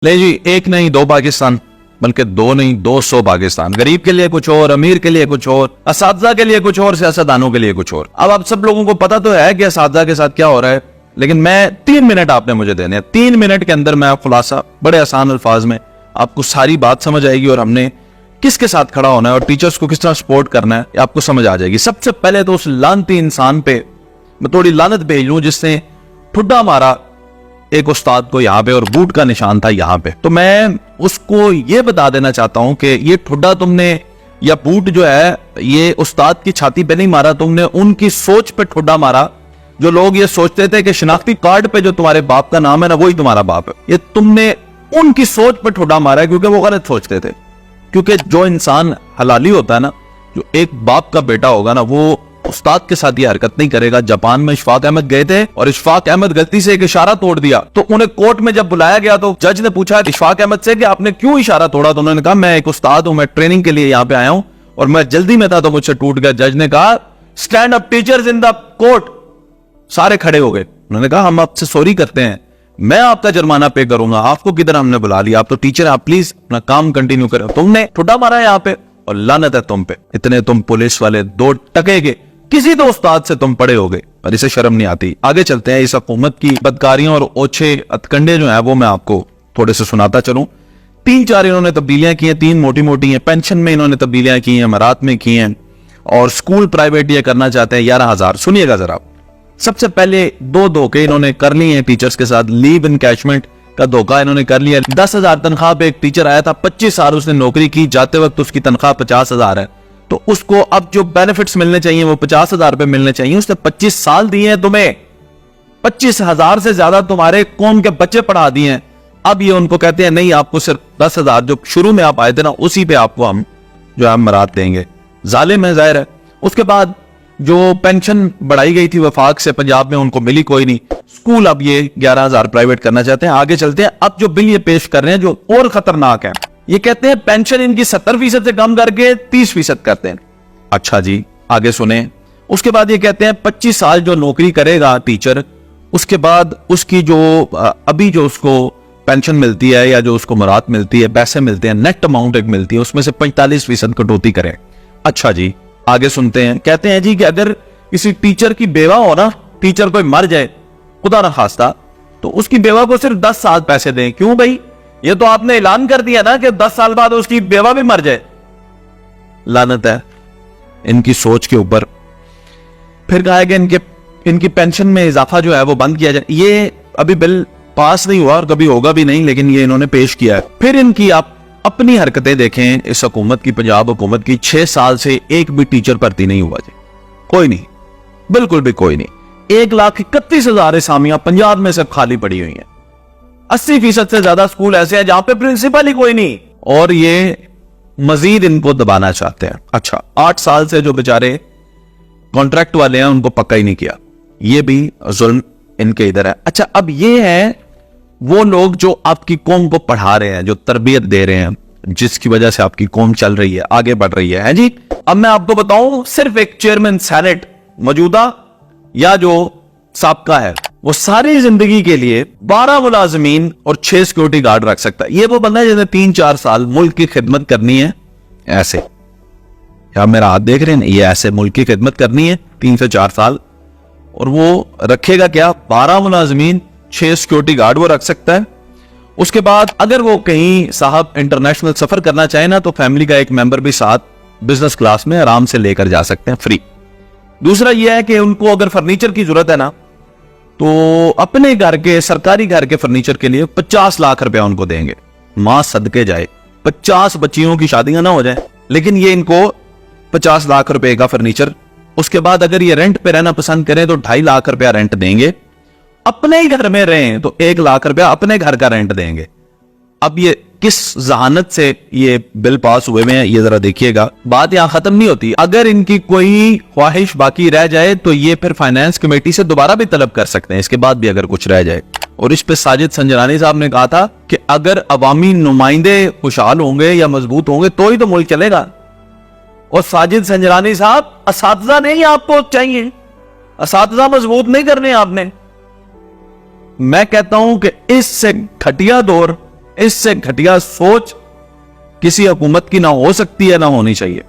ले जी, एक नहीं दो पाकिस्तान, बल्कि दो नहीं 200 पाकिस्तान। गरीब के लिए कुछ और, अमीर के लिए कुछ और, असातिज़ा के लिए कुछ और, सियासतदानों के लिए कुछ और। अब आप सब लोगों को पता तो है कि असातिज़ा के साथ क्या हो रहा है, लेकिन मैं 3 मिनट आपने मुझे देने हैं। 3 मिनट के अंदर मैं खुलासा बड़े आसान अल्फाज में आपको सारी बात समझ आएगी और हमने किसके साथ खड़ा होना है और टीचर्स को किस तरह सपोर्ट करना है आपको समझ आ जाएगी। सबसे पहले तो उस लानती इंसान पे मैं थोड़ी लानत भेज लूं जिसने ठुड्डा मारा एक उस्ताद को यहाँ पे और बूट का निशान था यहाँ पे। तो मैं उसको ये बता देना चाहता हूं कि ये ठुड्डा तुमने या बूट जो है ये उस्ताद की छाती पे नहीं मारा, तुमने उनकी सोच पे ठुड्डा मारा। जो लोग ये सोचते थे कि शिनाख्ती कार्ड पे जो तुम्हारे बाप का नाम है ना वही तुम्हारा बाप है, ये तुमने उनकी सोच पे ठुड्डा मारा है क्योंकि वो गलत सोचते थे। क्योंकि जो इंसान हलाली होता है ना, जो एक बाप का बेटा होगा ना, वो उस्ताद के साथ ये हरकत नहीं करेगा। जापान में इशफाक अहमद गए थे और इशफाक अहमद गलती से एक इशारा तोड़ दिया, तो उन्हें कोर्ट में जब बुलाया गया तो जज ने पूछा इशफाक अहमद से कि आपने क्यों इशारा तोड़ा, तो उन्होंने कहा मैं एक उस्ताद हूं, मैं ट्रेनिंग के लिए यहाँ पे आया हूं और मैं जल्दी में था तो मुझसे टूट गया। जज ने कहा stand up teachers in the court, सारे खड़े हो गए। उन्होंने कहा हम आपसे सॉरी करते हैं, मैं आपका जुर्माना पे करूंगा, आपको किधर हमने बुला लिया, आप तो टीचर हैं, आप प्लीज अपना काम कंटिन्यू करें। तुमने ठुड्डा मारा है यहाँ पे और लानत है तुम पे, इतने तुम पुलिस वाले 2 टके के किसी तो उस्ताद से तुम पड़े हो गए और इसे शर्म नहीं आती। आगे चलते हैं, इस हुकूमत की बदकारियां और ओछे अतकंडे जो है वो मैं आपको थोड़े से सुनाता चलूं। 3-4 इन्होंने तब्दीलियां की हैं, 3 मोटी मोटी हैं। पेंशन में इन्होंने तब्दीलियां की हैं, मरात में की हैं और स्कूल प्राइवेट ये करना चाहते हैं 11,000। सुनिएगा जरा, सबसे पहले 2 धोखे इन्होंने कर लिए हैं टीचर्स के साथ। लीव इनकैशमेंट का धोखा इन्होंने कर लिया। 10,000 तनख्वाह पे एक टीचर आया था, 25 साल उसने नौकरी की, जाते वक्त उसकी तनख्वाह 50,000 है, तो उसको अब जो बेनिफिट्स मिलने चाहिए वो 50,000 रुपए मिलने चाहिए। उसने 25 साल दिए हैं तुम्हें, 25,000 से ज्यादा तुम्हारे कौम के बच्चे पढ़ा दिए हैं। अब ये उनको कहते हैं नहीं, आपको सिर्फ 10,000 जो शुरू में आप आए थे ना उसी पे आपको हम जो है मरात देंगे। जालिम है, जाहिर है। उसके बाद जो पेंशन बढ़ाई गई थी वफाक से पंजाब में, उनको मिली कोई नहीं। स्कूल अब ये 11,000 प्राइवेट करना चाहते हैं। आगे चलते हैं, अब जो बिल ये पेश कर रहे हैं जो और खतरनाक है, ये कहते हैं पेंशन इनकी 70% से कम करके 30% करते हैं। अच्छा जी, आगे सुने। उसके बाद ये कहते हैं 25 साल जो नौकरी करेगा टीचर, उसके बाद उसकी जो अभी जो उसको पेंशन मिलती है या जो उसको मुराद मिलती है, पैसे मिलते हैं, नेट अमाउंट एक मिलती है, उसमें से 45% कटौती करें। अच्छा जी, आगे सुनते हैं। कहते हैं जी कि अगर किसी टीचर की बेवा हो ना, टीचर कोई मर जाए खुदा ना खास्ता, तो उसकी बेवा को सिर्फ 10 साल पैसे दें। क्यों भाई, ये तो आपने ऐलान कर दिया ना कि 10 साल बाद उसकी बेवा भी मर जाए। लानत है इनकी सोच के ऊपर। फिर कहा कि इनकी पेंशन में इजाफा जो है वो बंद किया जाए। ये अभी बिल पास नहीं हुआ और कभी होगा भी नहीं, लेकिन ये इन्होंने पेश किया है। फिर इनकी आप अपनी हरकतें देखें इस हुकूमत की, पंजाब हुकूमत की। 6 साल से एक भी टीचर भर्ती नहीं हुआ जी, कोई नहीं, बिल्कुल भी कोई नहीं। 1,31,000 असामियां पंजाब में सब खाली पड़ी हुई हैं। 80% से ज्यादा स्कूल ऐसे हैं जहां पे प्रिंसिपल ही कोई नहीं, और ये मजीद इनको दबाना चाहते हैं। अच्छा, 8 साल से जो बेचारे कॉन्ट्रैक्ट वाले हैं उनको पक्का ही नहीं किया, ये भी जुल्म इनके इधर है। अच्छा, अब ये है वो लोग जो आपकी कौम को पढ़ा रहे हैं, जो तरबियत दे रहे हैं, जिसकी वजह से आपकी कौम चल रही है, आगे बढ़ रही है जी। अब मैं आपको बताऊं, सिर्फ एक चेयरमैन सेनेट मौजूदा या जो साबका है, वो सारी जिंदगी के लिए 12 मुलाजमीन और 6 सिक्योरिटी गार्ड रख सकता है। ये वो बंदा है जिसने 3-4 साल मुल्क की खिदमत करनी है, ऐसे, या मेरा हाथ देख रहे हैं, ये ऐसे मुल्क की खिदमत करनी है 3 से 4 साल, और वो रखेगा क्या, 12 मुलाजमीन 6 सिक्योरिटी गार्ड वो रख सकता है। उसके बाद अगर वो कहीं साहब इंटरनेशनल सफर करना चाहे ना, तो फैमिली का एक मेंबर भी साथ बिजनेस क्लास में आराम से लेकर जा सकते हैं, फ्री। दूसरा यह है कि उनको अगर फर्नीचर की जरूरत है ना, तो अपने घर के, सरकारी घर के फर्नीचर के लिए 50 लाख रुपया उनको देंगे। मां सदके जाए, 50 बच्चियों की शादियां ना हो जाए, लेकिन ये इनको 50 लाख रुपए का फर्नीचर। उसके बाद अगर ये रेंट पे रहना पसंद करें तो 2.5 लाख रुपया रेंट देंगे। अपने ही घर में रहें तो 1 लाख रुपया अपने घर का रेंट देंगे। अब ये किस जहानत से ये बिल पास हुए में, ये जरा देखिएगा। बात यहां खत्म नहीं होती। अगर इनकी कोई ख्वाहिश बाकी रह जाए तो ये फिर फाइनेंस कमेटी से दोबारा भी तलब कर सकते हैं, इसके बाद भी अगर कुछ रह जाए। और इस पे साजिद संजरानी साहब ने कहा था कि अगर अवामी नुमाइंदे खुशहाल होंगे या मजबूत होंगे तो ही तो मुल्क चलेगा। और साजिद संजरानी साहब, असातिज़ा नहीं आपको चाहिए, असातिज़ा मजबूत नहीं करने आपने। मैं कहता हूं कि इससे घटिया दौर इससे घटिया सोच किसी हुकूमत की ना हो सकती है, ना होनी चाहिए।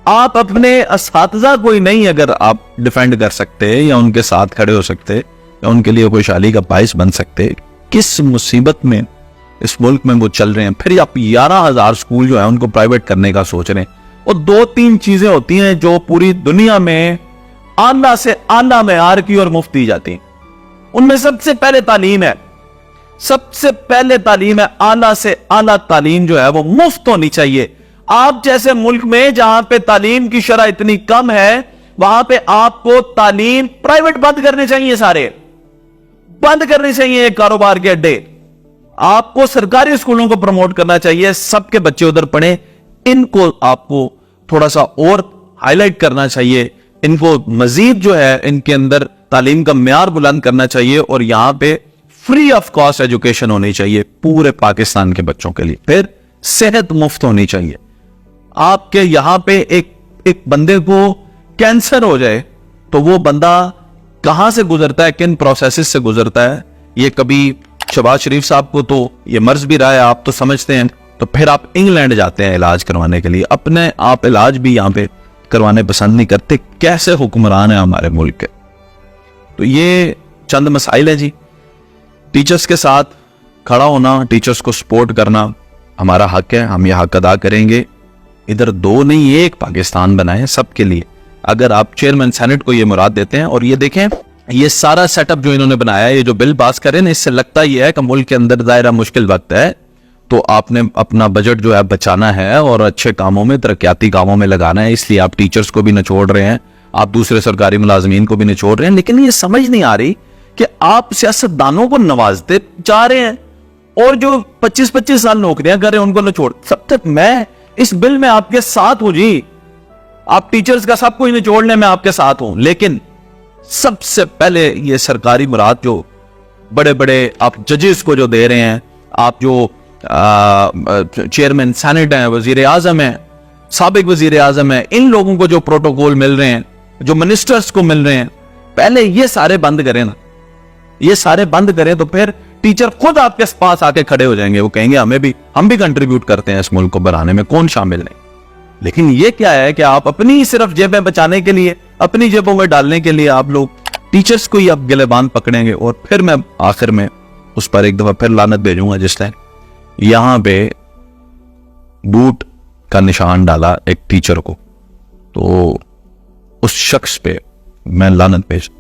आप अपने असातिज़ा कोई नहीं अगर आप डिफेंड कर सकते या उनके साथ खड़े हो सकते या उनके लिए कोई शाली का बाइस बन सकते, किस मुसीबत में इस मुल्क में वो चल रहे हैं। फिर आप 11,000 स्कूल जो है उनको प्राइवेट करने का सोच रहे हैं। और 2-3 चीजें होती हैं जो पूरी दुनिया में आला से आला मेयार की और मुफ्त दी जाती हैं। उनमें सबसे पहले तालीम है, सबसे पहले तालीम है। आला से आला तालीम जो है वो मुफ्त होनी चाहिए। आप जैसे मुल्क में जहां पे तालीम की शरह इतनी कम है, वहां पे आपको तालीम प्राइवेट बंद करने चाहिए, सारे बंद करने चाहिए कारोबार के अड्डे। आपको सरकारी स्कूलों को प्रमोट करना चाहिए, सबके बच्चे उधर पढ़े। इनको आपको थोड़ा सा और हाईलाइट करना चाहिए, इनको मजीद जो है इनके अंदर तालीम का म्यार बुलंद करना चाहिए और यहां पे फ्री ऑफ कॉस्ट एजुकेशन होनी चाहिए पूरे पाकिस्तान के बच्चों के लिए। फिर सेहत मुफ्त होनी चाहिए। आपके यहां पे एक बंदे को कैंसर हो जाए तो वो बंदा कहां से गुजरता है, किन प्रोसेसेस से गुजरता है। ये कभी शहबाज शरीफ साहब को तो ये मर्ज भी रहा है, आप तो समझते हैं। तो फिर आप इंग्लैंड जाते हैं इलाज करवाने के लिए, अपने आप इलाज भी यहां पे करवाने पसंद नहीं करते। कैसे हुक्मरान है हमारे मुल्क के। तो ये चंद मसाइल है जी। टीचर्स के साथ खड़ा होना, टीचर्स को सपोर्ट करना हमारा हक है, हम ये हक अदा करेंगे। इधर दो नहीं एक पाकिस्तान बनाए सबके लिए। अगर आप चेयरमैन सेनेट को ये मुराद देते हैं, और ये देखें ये सारा सेटअप जो इन्होंने बनाया, ये जो बिल पास करें ना, इससे लगता ही है कि मुल्क के अंदर दायरा मुश्किल वक्त है, तो आपने अपना बजट जो है बचाना है और अच्छे कामों में, तरक्याती कामों में लगाना है। इसलिए आप टीचर्स को भी निचोड़ रहे हैं, आप दूसरे सरकारी मुलाजमीन को भी निचोड़ रहे हैं। लेकिन ये समझ नहीं आ रही कि आप सियासतदानों को नवाजते जा रहे हैं और जो 25-25 साल नौकरियां कर रहे हैं उनको निचोड़। सब तक मैं इस बिल में आपके साथ हूं जी, आप टीचर्स का सब कुछ निचोड़ने में आपके साथ हूं। लेकिन सबसे पहले ये सरकारी मुराद जो बड़े बड़े आप जजेस को जो दे रहे हैं, आप जो चेयरमैन सेनेट हैं, वजीर आजम है, साबिक वजीर आजम है, इन लोगों को जो प्रोटोकॉल मिल रहे हैं, जो मिनिस्टर्स को मिल रहे हैं, पहले ये सारे बंद करें ना। ये सारे बंद करें तो फिर टीचर खुद आपके पास आके खड़े हो जाएंगे। वो कहेंगे हम भी कंट्रीब्यूट करते हैं इस मुल्क को बनाने में, कौन शामिल नहीं। लेकिन ये क्या है कि आप अपनी सिर्फ जेबें बचाने के लिए, अपनी जेबों में डालने के लिए आप लोग टीचर्स को ही अब गिलेबान पकड़ेंगे। और फिर मैं आखिर में उस पर एक दफा फिर लानत भेजूंगा, जिस टाइम यहां पे बूट का निशान डाला एक टीचर को, तो उस शख्स पे मैं लानत भेज